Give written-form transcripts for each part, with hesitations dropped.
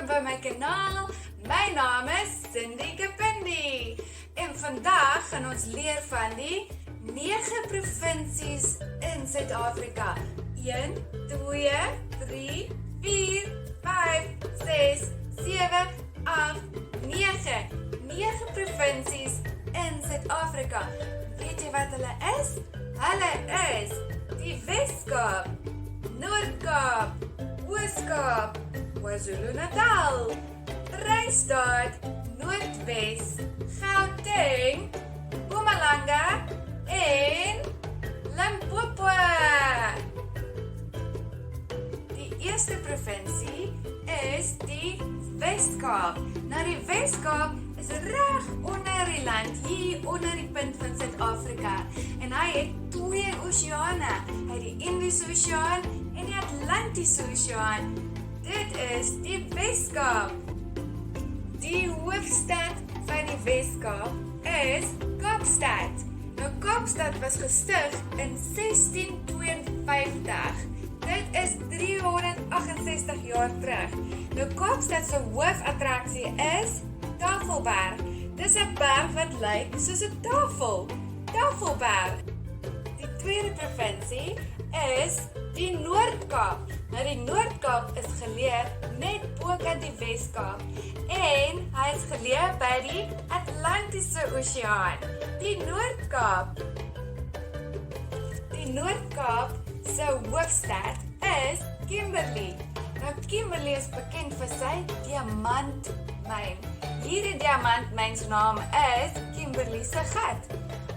welkom by my kanaal. My naam is Cindy Kapindi. En vandag gaan ons leer van die 9 provinsies in Suid-Afrika. 1, 2, 3, 4, 5, 6, 7, 8, 9. 9 provinsies in Suid-Afrika. Weet jy wat hulle is? Hulle is die Wes-Kaap, Noord-Kaap, Oos-Kaap, KwaZulu-Natal, Vrystaat, Noordwes, Gauteng, Mpumalanga en Limpopo. Die eerste provinsie is die Wes-Kaap. Nou die Wes-Kaap is reg onder die land, hier onder die punt van Suid-Afrika. En hy het 2 oseane. Hy het die Indiese Oseaan en die Atlantiese Oseaan. Dit is die Wes-Kaap. Die hoofstad van die Wes-Kaap is Kaapstad. Nou Kaapstad was gestig in 1652. Dit is 368 jaar terug. Nou Kaapstad se hoofattraksie is Tafelberg. Dis 'n berg wat lyk soos 'n tafel. Tafelberg. Die tweede provinsie is die Noord-Kaap. Nou die Noord-Kaap is geleë net bokant die Wes-Kaap en hy is geleë by die Atlantiese Oseaan. Die Noord-Kaap se hoofstad is Kimberley. Nou Kimberley is bekend vir sy diamantmyn. Hierdie diamantmyn se naam is Kimberley se gat.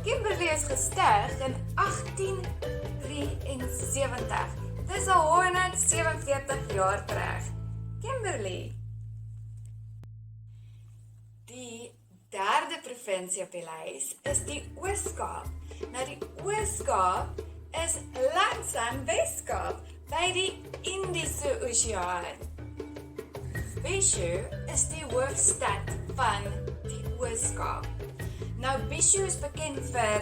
Kimberley is gestig in 1873. Dis al 147 jaar terug. Kimberley. Die derde provinsie op die lys is die Oos-Kaap. Nou die Oos-Kaap is langs aan Wes-Kaap by die Indiese Oseaan. Bishu is die hoofstad van die Oos-Kaap. Nou Bishu is bekend vir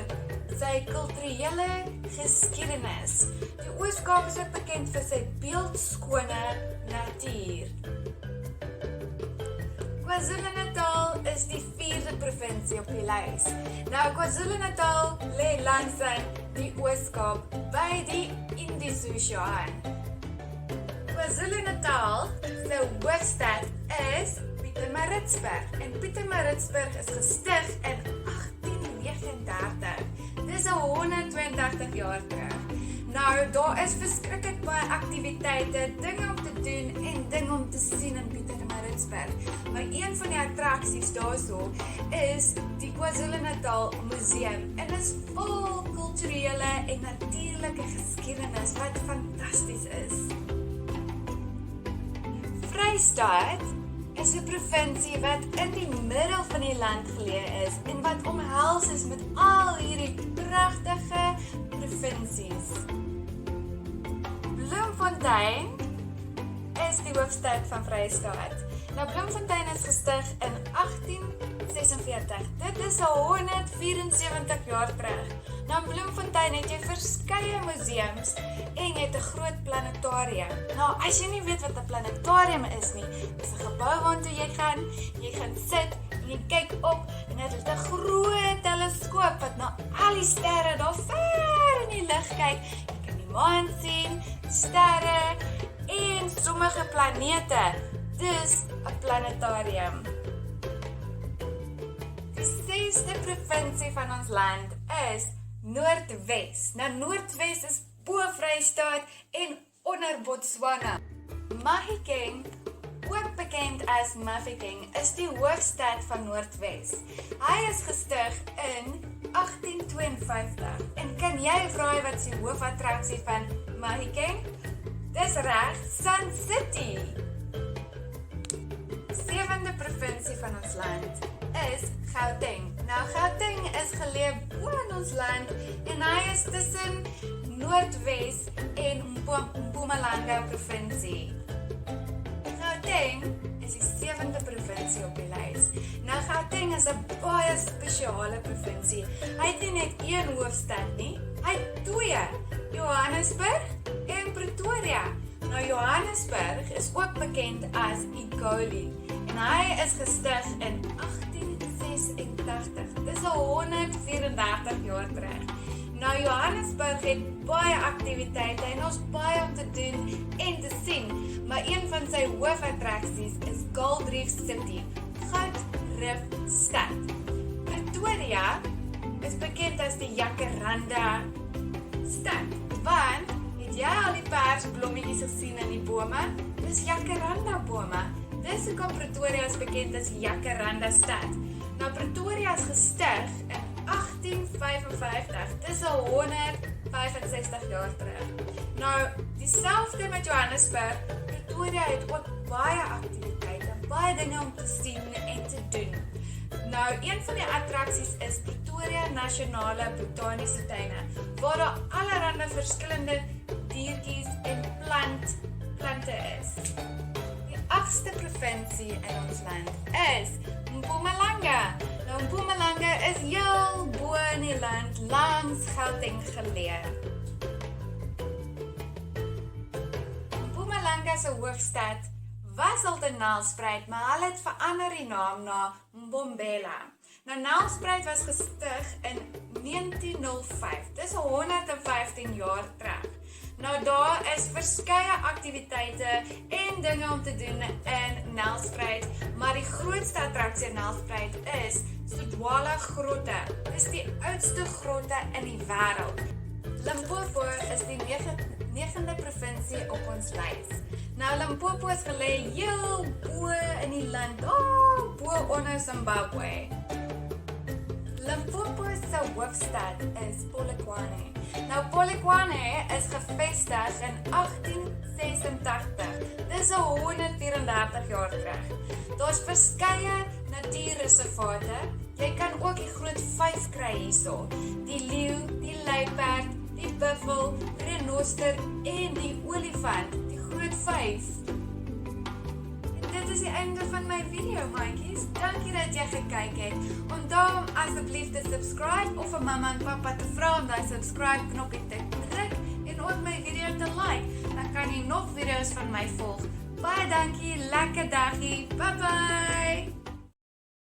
sy kulturele geskiedenis. Die Oos-Kaap is ook bekend vir sy beeldskone natuur. KwaZulu-Natal is die 4de provinsie op die lys. Nou KwaZulu-Natal lê langs aan die Oos-Kaap by die Indiese Oseaan. KwaZulu-Natal se hoofstad is Pietermaritzburg en Pietermaritzburg is gestig in 1839. Dis al 182 jaar terug. Nou, daar is verskriklik baie aktiwiteite, dinge om te doen en dinge om te sien in Pietermaritzburg. Maar een van die attraksies daarso is die KwaZulu-Natal Museum en is vol kulturele en natuurlike geskiedenis wat fantasties is. Vrystaat is 'n provinsie wat in die middel van die land geleë is en wat omhels is met al hierdie pragtige provinsies. Bloemfontein is die hoofstad van Vrystaat. Nou Bloemfontein is gestig in 1846. Dit is al 174 jaar terug. Nou in Bloemfontein het jy verskeie museums en jy het 'n groot planetarium. Nou as jy nie weet wat 'n planetarium is nie, dis 'n gebou waartoe jy gaan sit en jy kyk op en dit is 'n groot teleskoop wat na al die sterre daar ver in die lug kyk. Jy kan die maan sien, sterre en sommige planete. Dis 'n planetarium. Die 6de provinsie van ons land is Noordwes. Nou Noordwes is bo Vrystaat en onder Botswana. Mahikeng, ook bekend as Mafeking, is die hoofstad van Noordwes. Hy is gestig in 1852. En kan jy raai wat is die hoofattraksie van Mahikeng? Dis reg, Sun City. 7de provinsie van ons land is Gauteng. Nou Gauteng is geleë bo in ons land en hy is tussen Noordwes en Mpumalanga provinsie. Gauteng is die 7de provinsie op die lys. Nou Gauteng is 'n baie spesiale provinsie. Hy het nie net een hoofstad nie, hy het 2, Johannesburg en Pretoria. Nou Johannesburg is ook bekend as Egoli en hy is gestig in 1886. Dis al 134 jaar terug. Nou Johannesburg het baie aktiwiteite en ons baie om te doen en te sien, maar een van sy hoofattraksies is Gold Reef City, Goudrif stad. Pretoria is bekend as die Jacaranda stad, want het jy al die persblommetjies gesien in die bome? Dis Jacaranda bome. Dis hoekom Pretoria is bekend as die Jacaranda stad. Nou Pretoria is gestig in 1855, dis al 165 jaar terug. Nou, dieselfde met Johannesburg, Pretoria het ook baie aktiwiteite, baie dinge om te sien en te doen. Nou, een van die attraksies is Pretoria Nasionale Botaniese Tuine, waar daar allerhande verskillende diertjies en plante is. Die 8ste provinsie in ons land is Mpumalanga. Nou, Mpumalanga is heel bo in die land, langs Gauteng geleë. Mpumalanga se hoofstad was altyd Nelspruit, maar hulle het verander die naam na Mbombela. Nou, Nelspruit was gestig in 1905, dis al 115 jaar terug. Nou, daar is verskeie aktiwiteite en dinge om te doen in Nelspruit, maar die grootste attraksie in Nelspruit is Sodwala Grotte. Dis die oudste grotte in die wêreld. Limpopo is die 9de provinsie op ons lys. Nou, Limpopo is geleë heel bo in die land, bo onder Zimbabwe. Limpopo se hoofstad is Polokwane. Nou, Polokwane is gevestig in 1886. Dis al 134 jaar terug. Daar's verskeie natuurreservate. Jy kan ook die groot 5 kry hierso. Die leeu, die luiperd, die buffel, renoster en die olifant. Die groot 5. Dit is die einde van my video, maatjies. Dankie dat jy gekyk het. Onthou om asseblief te subscribe of vir mamma en pappa te vra om daai subscribe knoppie te druk en ook my video te like. Dan kan jy nog video's van my volg. Baie dankie, lekker dagie. Bye bye.